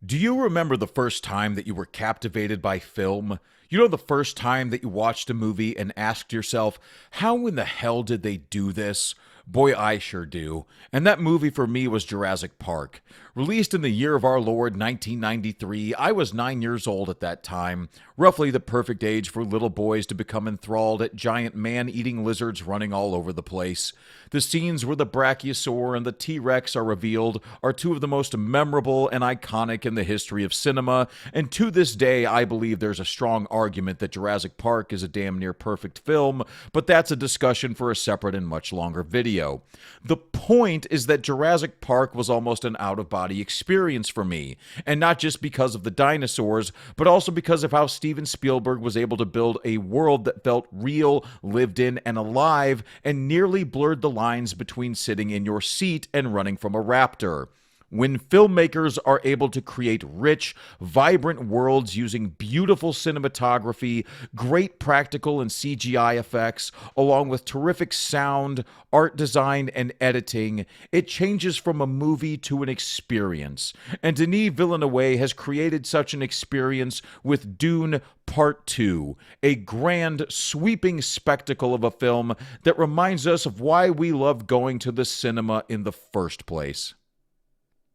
Do you remember the first time that you were captivated by film? You know, the first time that you watched a movie and asked yourself, how in the hell did they do this? Boy, I sure do. And that movie for me was Jurassic Park. Released in the year of our Lord 1993, I was 9 years old at that time, roughly the perfect age for little boys to become enthralled at giant man-eating lizards running all over the place. The scenes where the Brachiosaur and the T-Rex are revealed are two of the most memorable and iconic in the history of cinema, and to this day I believe there's a strong argument that Jurassic Park is a damn near perfect film, but that's a discussion for a separate and much longer video. The point is that Jurassic Park was almost an out-of-body experience for me, and not just because of the dinosaurs, but also because of how Steven Spielberg was able to build a world that felt real, lived in, and alive, and nearly blurred the lines between sitting in your seat and running from a raptor. When filmmakers are able to create rich, vibrant worlds using beautiful cinematography, great practical and CGI effects, along with terrific sound, art design, and editing, it changes from a movie to an experience. And Denis Villeneuve has created such an experience with Dune Part 2, a grand, sweeping spectacle of a film that reminds us of why we love going to the cinema in the first place.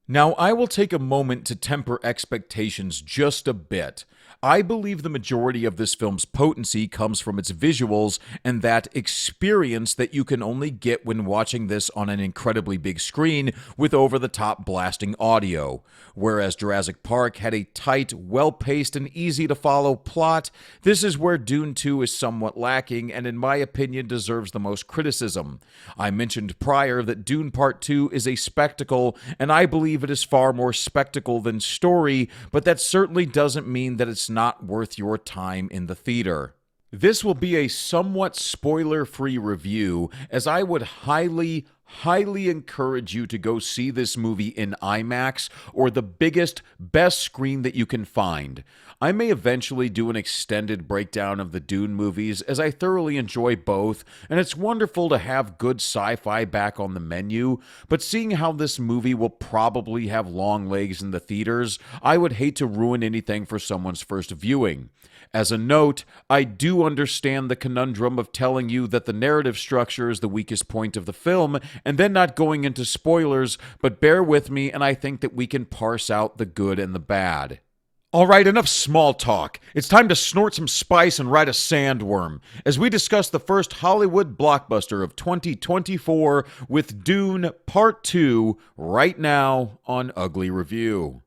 Now, I will take a moment to temper expectations just a bit. I believe the majority of this film's potency comes from its visuals and that experience that you can only get when watching this on an incredibly big screen with over-the-top blasting audio. Whereas Jurassic Park had a tight, well-paced, and easy-to-follow plot, this is where Dune 2 is somewhat lacking and in my opinion deserves the most criticism. I mentioned prior that Dune Part 2 is a spectacle, and I believe it is far more spectacle than story, but that certainly doesn't mean that it's not worth your time in the theater. This will be a somewhat spoiler-free review, as I would highly encourage you to go see this movie in IMAX or the biggest, best screen that you can find. I may eventually do an extended breakdown of the Dune movies, as I thoroughly enjoy both, and it's wonderful to have good sci-fi back on the menu, but seeing how this movie will probably have long legs in the theaters, I would hate to ruin anything for someone's first viewing. As a note, I do understand the conundrum of telling you that the narrative structure is the weakest point of the film, and then not going into spoilers, but bear with me and I think that we can parse out the good and the bad. Alright, enough small talk. It's time to snort some spice and ride a sandworm, as we discuss the first Hollywood blockbuster of 2024 with Dune Part 2 right now on Ugly Review.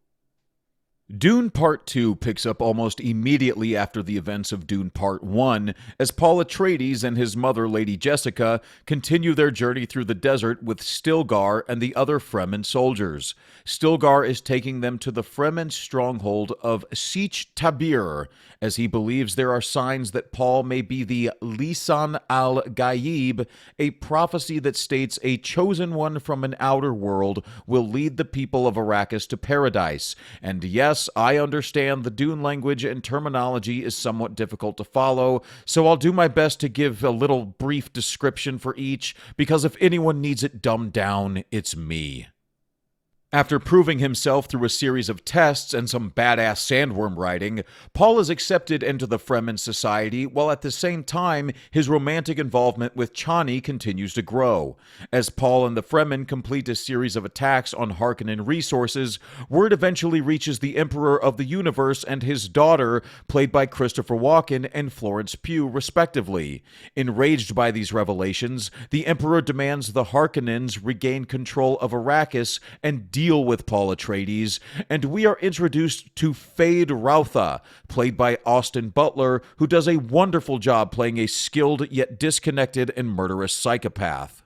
Dune Part 2 picks up almost immediately after the events of Dune Part 1, as Paul Atreides and his mother, Lady Jessica, continue their journey through the desert with Stilgar and the other Fremen soldiers. Stilgar is taking them to the Fremen stronghold of Sietch Tabr, as he believes there are signs that Paul may be the Lisan al-Gaib, a prophecy that states a chosen one from an outer world will lead the people of Arrakis to paradise. And yes, I understand the Dune language and terminology is somewhat difficult to follow, so I'll do my best to give a little brief description for each, because if anyone needs it dumbed down, it's me. After proving himself through a series of tests and some badass sandworm riding, Paul is accepted into the Fremen society, while at the same time, his romantic involvement with Chani continues to grow. As Paul and the Fremen complete a series of attacks on Harkonnen resources, word eventually reaches the Emperor of the Universe and his daughter, played by Christopher Walken and Florence Pugh, respectively. Enraged by these revelations, the Emperor demands the Harkonnens regain control of Arrakis and deal with Paul Atreides, and we are introduced to Fade Rautha, played by Austin Butler, who does a wonderful job playing a skilled yet disconnected and murderous psychopath.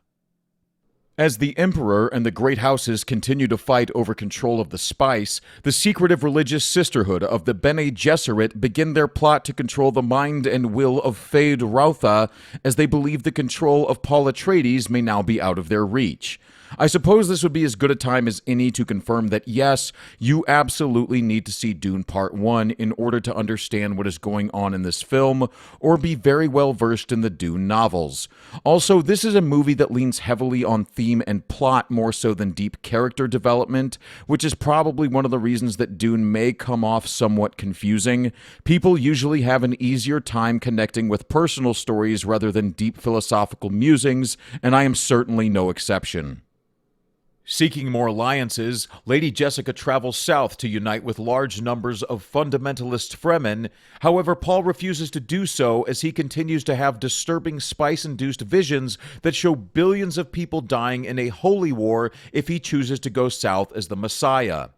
As the Emperor and the great houses continue to fight over control of the spice, the secretive religious sisterhood of the Bene Gesserit begin their plot to control the mind and will of Fade Rautha, as they believe the control of Paul Atreides may now be out of their reach. I suppose this would be as good a time as any to confirm that yes, you absolutely need to see Dune Part 1 in order to understand what is going on in this film, or be very well versed in the Dune novels. Also, this is a movie that leans heavily on theme and plot more so than deep character development, which is probably one of the reasons that Dune may come off somewhat confusing. People usually have an easier time connecting with personal stories rather than deep philosophical musings, and I am certainly no exception. Seeking more alliances, Lady Jessica travels south to unite with large numbers of fundamentalist Fremen. However, Paul refuses to do so as he continues to have disturbing spice-induced visions that show billions of people dying in a holy war if he chooses to go south as the Messiah.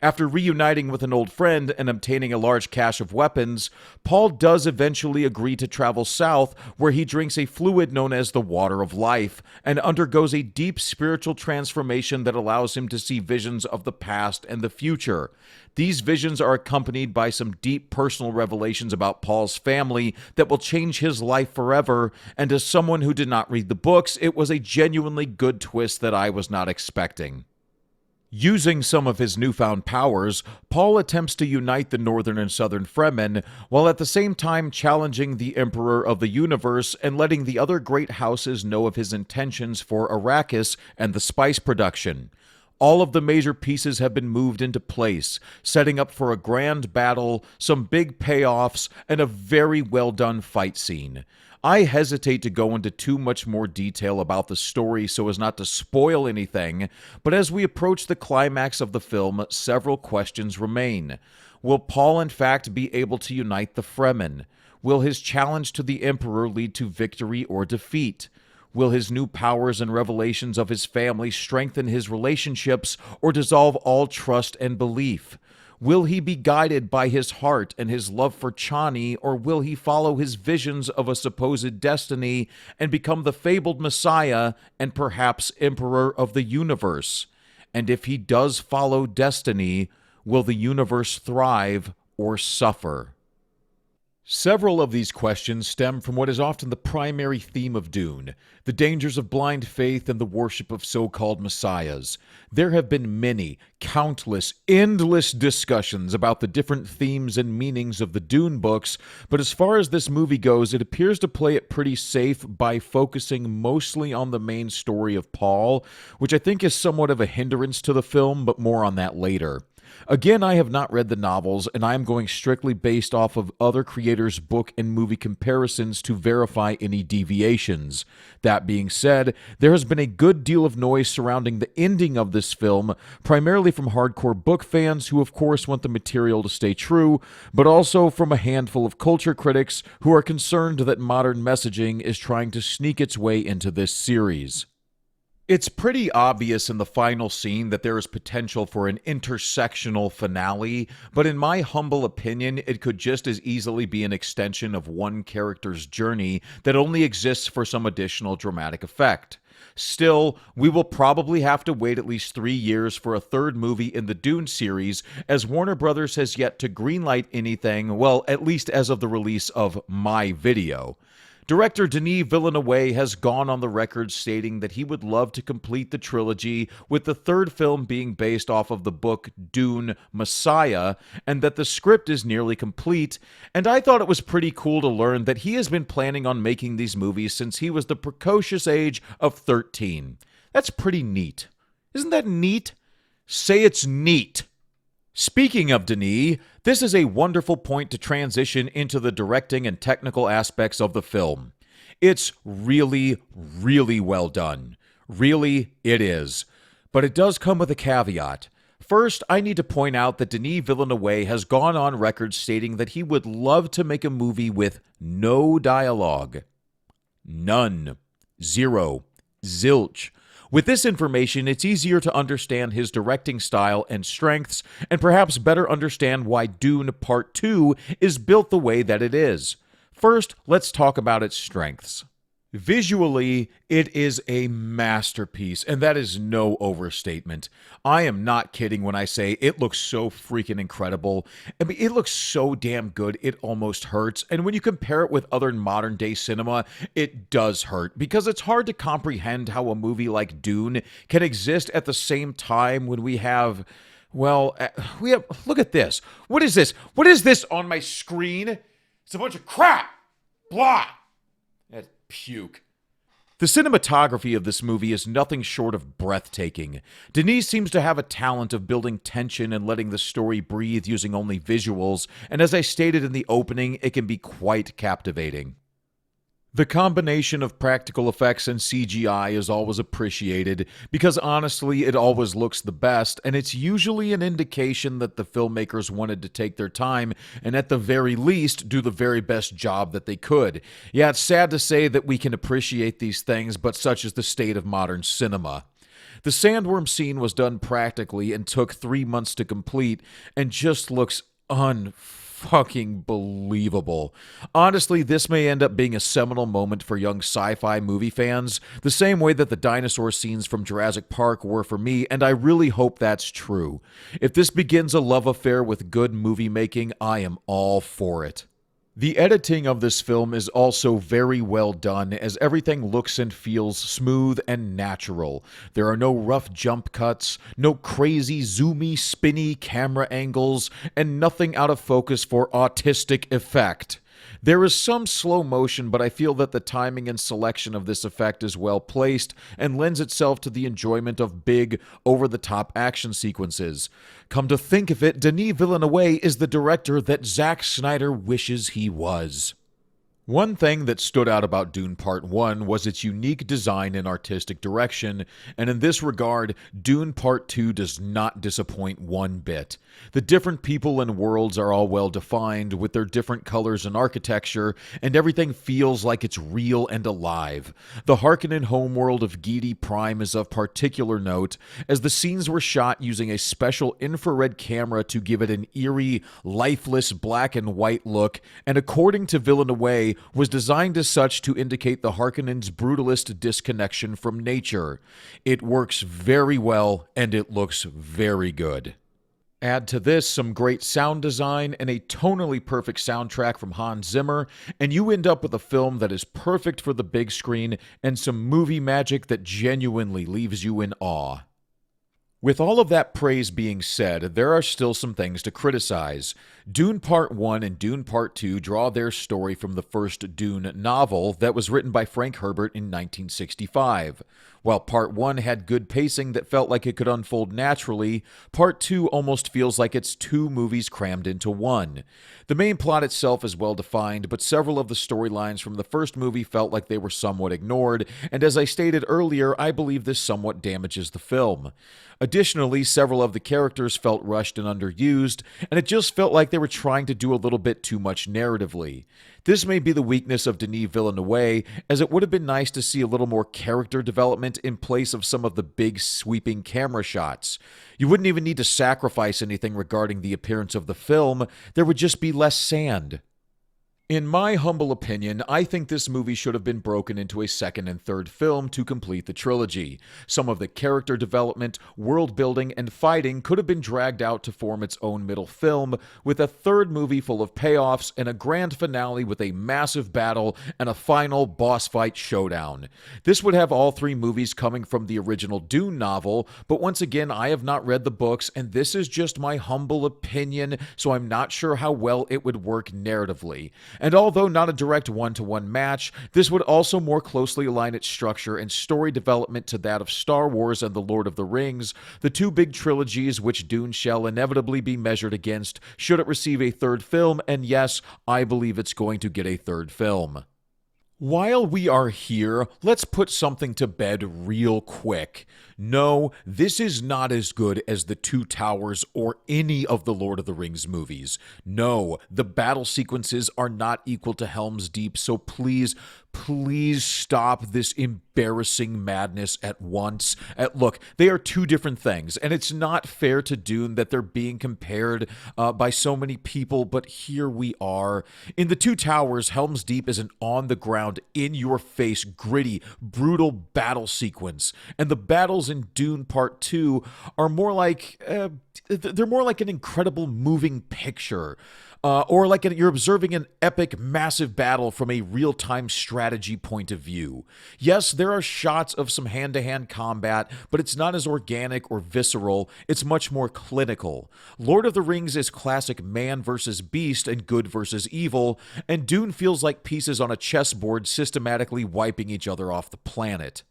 After reuniting with an old friend and obtaining a large cache of weapons, Paul does eventually agree to travel south, where he drinks a fluid known as the Water of Life and undergoes a deep spiritual transformation that allows him to see visions of the past and the future. These visions are accompanied by some deep personal revelations about Paul's family that will change his life forever, and as someone who did not read the books, it was a genuinely good twist that I was not expecting. Using some of his newfound powers, Paul attempts to unite the northern and southern Fremen, while at the same time challenging the Emperor of the Universe and letting the other great houses know of his intentions for Arrakis and the spice production. All of the major pieces have been moved into place, setting up for a grand battle, some big payoffs, and a very well done fight scene. I hesitate to go into too much more detail about the story so as not to spoil anything, but as we approach the climax of the film, several questions remain. Will Paul in fact be able to unite the Fremen? Will his challenge to the Emperor lead to victory or defeat? Will his new powers and revelations of his family strengthen his relationships or dissolve all trust and belief? Will he be guided by his heart and his love for Chani, or will he follow his visions of a supposed destiny and become the fabled Messiah and perhaps Emperor of the universe? And if he does follow destiny, will the universe thrive or suffer? Several of these questions stem from what is often the primary theme of Dune, the dangers of blind faith and the worship of so-called messiahs. There have been many, countless, endless discussions about the different themes and meanings of the Dune books, but as far as this movie goes, it appears to play it pretty safe by focusing mostly on the main story of Paul, which I think is somewhat of a hindrance to the film, but more on that later. Again, I have not read the novels, and I am going strictly based off of other creators' book and movie comparisons to verify any deviations. That being said, there has been a good deal of noise surrounding the ending of this film, primarily from hardcore book fans who of course want the material to stay true, but also from a handful of culture critics who are concerned that modern messaging is trying to sneak its way into this series. It's pretty obvious in the final scene that there is potential for an intersectional finale, but in my humble opinion, it could just as easily be an extension of one character's journey that only exists for some additional dramatic effect. Still, we will probably have to wait at least 3 years for a third movie in the Dune series, as Warner Brothers has yet to greenlight anything, well, at least as of the release of my video. Director Denis Villeneuve has gone on the record stating that he would love to complete the trilogy, with the third film being based off of the book Dune Messiah, and that the script is nearly complete, and I thought it was pretty cool to learn that he has been planning on making these movies since he was the precocious age of 13. That's pretty neat. Isn't that neat? Say it's neat. Speaking of Denis, this is a wonderful point to transition into the directing and technical aspects of the film. It's really, really well done. Really, it is. But it does come with a caveat. First, I need to point out that Denis Villeneuve has gone on record stating that he would love to make a movie with no dialogue. None. Zero. Zilch. With this information, it's easier to understand his directing style and strengths, and perhaps better understand why Dune Part 2 is built the way that it is. First, let's talk about its strengths. Visually, it is a masterpiece, and that is no overstatement. I am not kidding when I say it looks so freaking incredible. I mean, it looks so damn good, it almost hurts. And when you compare it with other modern day cinema, it does hurt because it's hard to comprehend how a movie like Dune can exist at the same time when we have. Well, look at this. What is this? What is this on my screen? It's a bunch of crap. Blah. That's puke. The cinematography of this movie is nothing short of breathtaking. Denis seems to have a talent of building tension and letting the story breathe using only visuals, and as I stated in the opening, it can be quite captivating. The combination of practical effects and CGI is always appreciated because honestly, it always looks the best, and it's usually an indication that the filmmakers wanted to take their time and at the very least do the very best job that they could. Yeah, it's sad to say that we can appreciate these things, but such is the state of modern cinema. The sandworm scene was done practically and took 3 months to complete and just looks fucking believable. Honestly, this may end up being a seminal moment for young sci-fi movie fans, the same way that the dinosaur scenes from Jurassic Park were for me, and I really hope that's true. If this begins a love affair with good movie making, I am all for it. The editing of this film is also very well done, as everything looks and feels smooth and natural. There are no rough jump cuts, no crazy zoomy, spinny camera angles, and nothing out of focus for autistic effect. There is some slow motion, but I feel that the timing and selection of this effect is well placed and lends itself to the enjoyment of big, over-the-top action sequences. Come to think of it, Denis Villeneuve is the director that Zack Snyder wishes he was. One thing that stood out about Dune Part 1 was its unique design and artistic direction, and in this regard, Dune Part 2 does not disappoint one bit. The different people and worlds are all well defined, with their different colors and architecture, and everything feels like it's real and alive. The Harkonnen homeworld of Giedi Prime is of particular note, as the scenes were shot using a special infrared camera to give it an eerie, lifeless black and white look, and according to Villeneuve, was designed as such to indicate the Harkonnens' brutalist disconnection from nature. It works very well, and it looks very good. Add to this some great sound design and a tonally perfect soundtrack from Hans Zimmer, and you end up with a film that is perfect for the big screen and some movie magic that genuinely leaves you in awe. With all of that praise being said, there are still some things to criticize. Dune Part 1 and Dune Part 2 draw their story from the first Dune novel that was written by Frank Herbert in 1965. While Part 1 had good pacing that felt like it could unfold naturally, Part 2 almost feels like it's two movies crammed into one. The main plot itself is well defined, but several of the storylines from the first movie felt like they were somewhat ignored, and as I stated earlier, I believe this somewhat damages the film. Additionally, several of the characters felt rushed and underused, and it just felt like they were trying to do a little bit too much narratively. This may be the weakness of Denis Villeneuve, as it would have been nice to see a little more character development in place of some of the big sweeping camera shots. You wouldn't even need to sacrifice anything regarding the appearance of the film, there would just be less sand. In my humble opinion, I think this movie should have been broken into a second and third film to complete the trilogy. Some of the character development, world building, and fighting could have been dragged out to form its own middle film, with a third movie full of payoffs and a grand finale with a massive battle and a final boss fight showdown. This would have all three movies coming from the original Dune novel, but once again, I have not read the books, and this is just my humble opinion, so I'm not sure how well it would work narratively. And although not a direct one-to-one match, this would also more closely align its structure and story development to that of Star Wars and The Lord of the Rings, the two big trilogies which Dune shall inevitably be measured against should it receive a third film, and yes, I believe it's going to get a third film. While we are here, let's put something to bed real quick. No, this is not as good as The Two Towers or any of the Lord of the Rings movies. No, the battle sequences are not equal to Helm's Deep, so please, please stop this embarrassing madness at once. Look, they are two different things, and it's not fair to Dune that they're being compared by so many people, but here we are. In The Two Towers, Helm's Deep is an on-the-ground, in-your-face, gritty, brutal battle sequence, and the battles in Dune Part 2 are more like, they're more like an incredible moving picture. Or like you're observing an epic, massive battle from a real-time strategy point of view. Yes, there are shots of some hand-to-hand combat, but it's not as organic or visceral. It's much more clinical. Lord of the Rings is classic man versus beast and good versus evil, and Dune feels like pieces on a chessboard systematically wiping each other off the planet.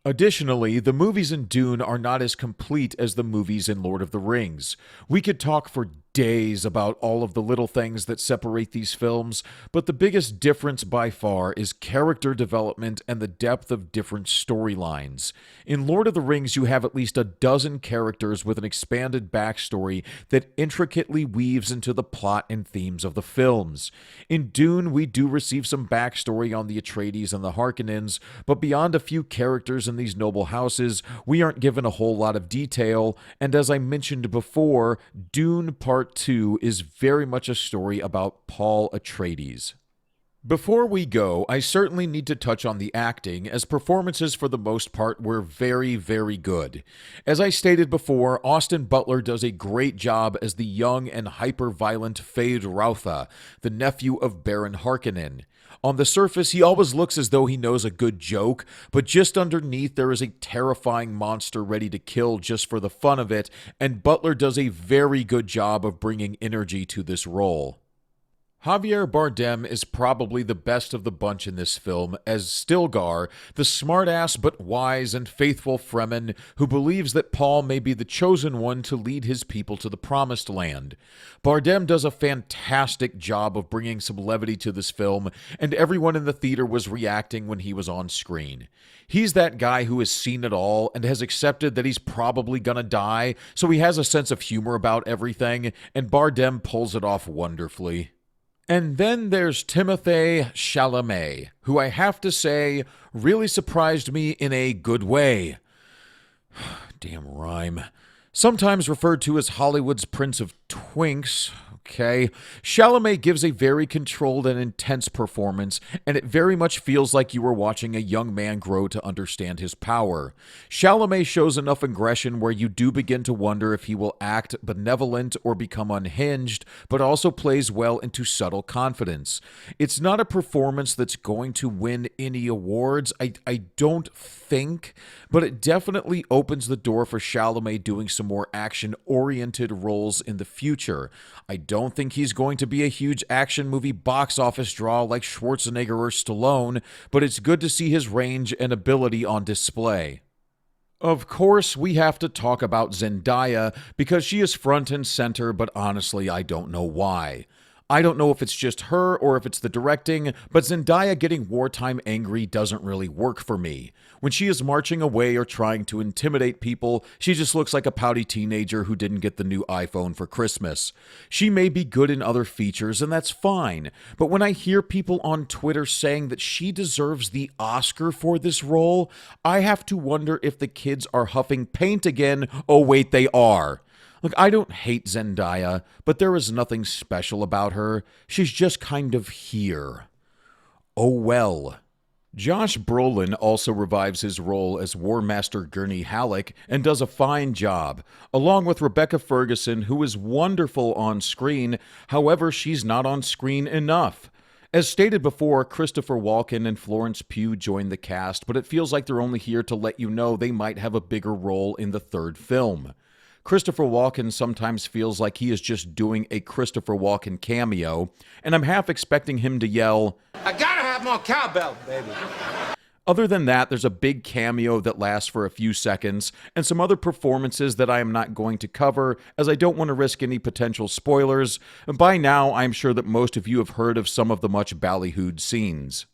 Additionally, the movies in Dune are not as complete as the movies in Lord of the Rings. We could talk for days about all of the little things that separate these films, but the biggest difference by far is character development and the depth of different storylines. In Lord of the Rings, you have at least a dozen characters with an expanded backstory that intricately weaves into the plot and themes of the films. In Dune, we do receive some backstory on the Atreides and the Harkonnens, but beyond a few characters in these noble houses, we aren't given a whole lot of detail, and as I mentioned before, Dune Part 2 is very much a story about Paul Atreides. Before we go, I certainly need to touch on the acting, as performances for the most part were very, very good. As I stated before, Austin Butler does a great job as the young and hyper-violent Feyd-Rautha, the nephew of Baron Harkonnen. On the surface, he always looks as though he knows a good joke, but just underneath there is a terrifying monster ready to kill just for the fun of it, and Butler does a very good job of bringing energy to this role. Javier Bardem is probably the best of the bunch in this film as Stilgar, the smartass but wise and faithful Fremen who believes that Paul may be the chosen one to lead his people to the Promised Land. Bardem does a fantastic job of bringing some levity to this film, and everyone in the theater was reacting when he was on screen. He's that guy who has seen it all and has accepted that he's probably gonna die, so he has a sense of humor about everything, and Bardem pulls it off wonderfully. And then there's Timothée Chalamet, who I have to say really surprised me in a good way. Damn rhyme. Sometimes referred to as Hollywood's Prince of Twinks. Okay. Chalamet gives a very controlled and intense performance, and it very much feels like you are watching a young man grow to understand his power. Chalamet shows enough aggression where you do begin to wonder if he will act benevolent or become unhinged, but also plays well into subtle confidence. It's not a performance that's going to win any awards, I don't think, but it definitely opens the door for Chalamet doing some more action-oriented roles in the future. I don't think he's going to be a huge action movie box office draw like Schwarzenegger or Stallone, but it's good to see his range and ability on display. Of course, we have to talk about Zendaya because she is front and center, but honestly, I don't know why. I don't know if it's just her or if it's the directing, but Zendaya getting wartime angry doesn't really work for me. When she is marching away or trying to intimidate people, she just looks like a pouty teenager who didn't get the new iPhone for Christmas. She may be good in other features, and that's fine, but when I hear people on Twitter saying that she deserves the Oscar for this role, I have to wonder if the kids are huffing paint again. Oh wait, they are. Look, I don't hate Zendaya, but there is nothing special about her. She's just kind of here. Oh well. Josh Brolin also revives his role as War Master Gurney Halleck and does a fine job, along with Rebecca Ferguson, who is wonderful on screen. However, she's not on screen enough. As stated before, Christopher Walken and Florence Pugh joined the cast, but it feels like they're only here to let you know they might have a bigger role in the third film. Christopher Walken sometimes feels like he is just doing a Christopher Walken cameo, and I'm half expecting him to yell, "I gotta have more cowbell, baby." Other than that, there's a big cameo that lasts for a few seconds, and some other performances that I am not going to cover, as I don't want to risk any potential spoilers. By now, I'm sure that most of you have heard of some of the much ballyhooed scenes.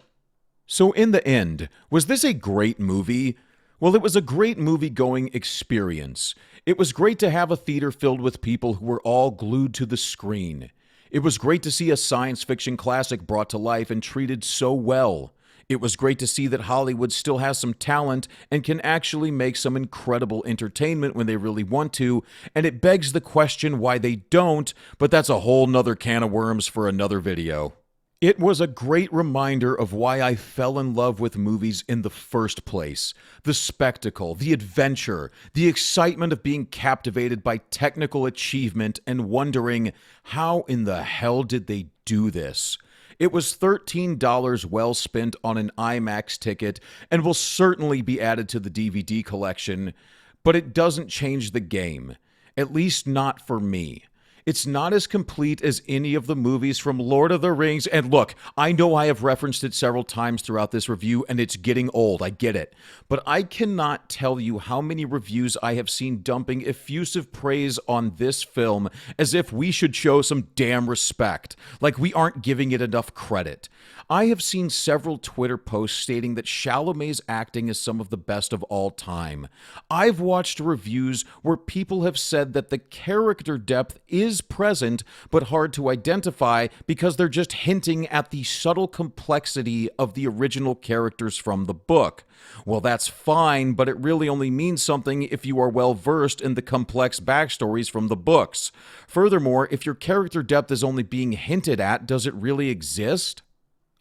So in the end, was this a great movie? Well, it was a great movie-going experience. It was great to have a theater filled with people who were all glued to the screen. It was great to see a science fiction classic brought to life and treated so well. It was great to see that Hollywood still has some talent and can actually make some incredible entertainment when they really want to, and it begs the question why they don't, but that's a whole nother can of worms for another video. It was a great reminder of why I fell in love with movies in the first place. The spectacle, the adventure, the excitement of being captivated by technical achievement and wondering, how in the hell did they do this? It was $13 well spent on an IMAX ticket and will certainly be added to the DVD collection, but it doesn't change the game. At least not for me. It's not as complete as any of the movies from Lord of the Rings. And look, I know I have referenced it several times throughout this review, and it's getting old. I get it. But I cannot tell you how many reviews I have seen dumping effusive praise on this film as if we should show some damn respect, like we aren't giving it enough credit. I have seen several Twitter posts stating that Chalamet's acting is some of the best of all time. I've watched reviews where people have said that the character depth is present but hard to identify because they're just hinting at the subtle complexity of the original characters from the book. Well, that's fine, but it really only means something if you are well versed in the complex backstories from the books. Furthermore, if your character depth is only being hinted at, does it really exist?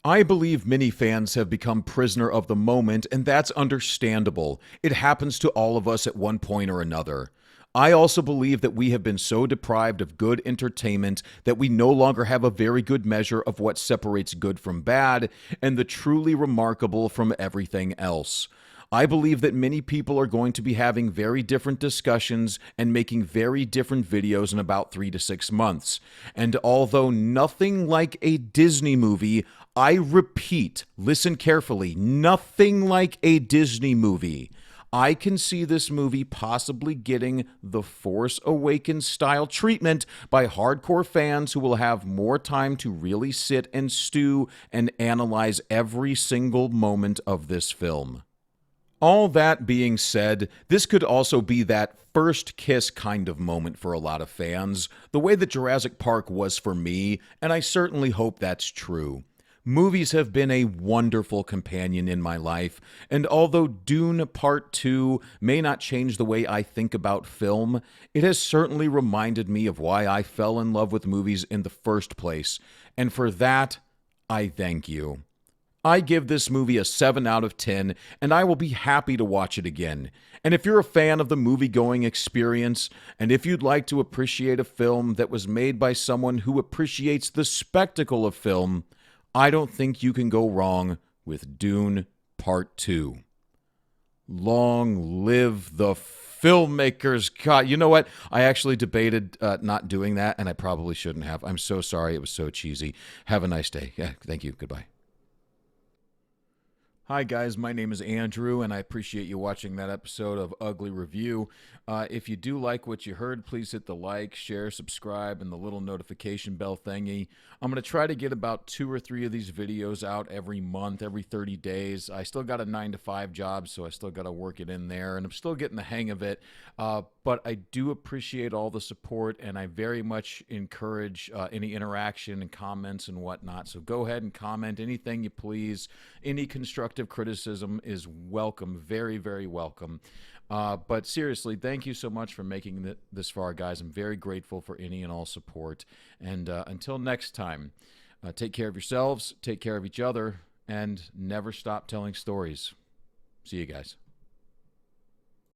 I believe many fans have become prisoner of the moment, and that's understandable. It happens to all of us at one point or another. I also believe that we have been so deprived of good entertainment that we no longer have a very good measure of what separates good from bad and the truly remarkable from everything else. I believe that many people are going to be having very different discussions and making very different videos in about 3 to 6 months. And although nothing like a Disney movie, I repeat, listen carefully, nothing like a Disney movie, I can see this movie possibly getting the Force Awakens style treatment by hardcore fans who will have more time to really sit and stew and analyze every single moment of this film. All that being said, this could also be that first kiss kind of moment for a lot of fans, the way that Jurassic Park was for me, and I certainly hope that's true. Movies have been a wonderful companion in my life, and although Dune Part 2 may not change the way I think about film, it has certainly reminded me of why I fell in love with movies in the first place, and for that, I thank you. I give this movie a 7 out of 10, and I will be happy to watch it again. And if you're a fan of the movie-going experience, and if you'd like to appreciate a film that was made by someone who appreciates the spectacle of film, I don't think you can go wrong with Dune Part 2. Long live the filmmakers. God, you know what? I actually debated not doing that, and I probably shouldn't have. I'm so sorry. It was so cheesy. Have a nice day. Yeah, thank you. Goodbye. Hi guys, my name is Andrew, and I appreciate you watching that episode of Ugly Review. If you do like what you heard, please hit the like, share, subscribe, and the little notification bell thingy. I'm going to try to get about 2 or 3 of these videos out every month, every 30 days. I still got a 9-to-5 job, so I still got to work it in there, and I'm still getting the hang of it. But I do appreciate all the support, and I very much encourage any interaction and comments and whatnot. So go ahead and comment anything you please. Any constructive criticism is welcome, very, very welcome. But seriously, thank you so much for making it this far, guys. I'm very grateful for any and all support. And until next time, take care of yourselves, take care of each other, and never stop telling stories. See you guys.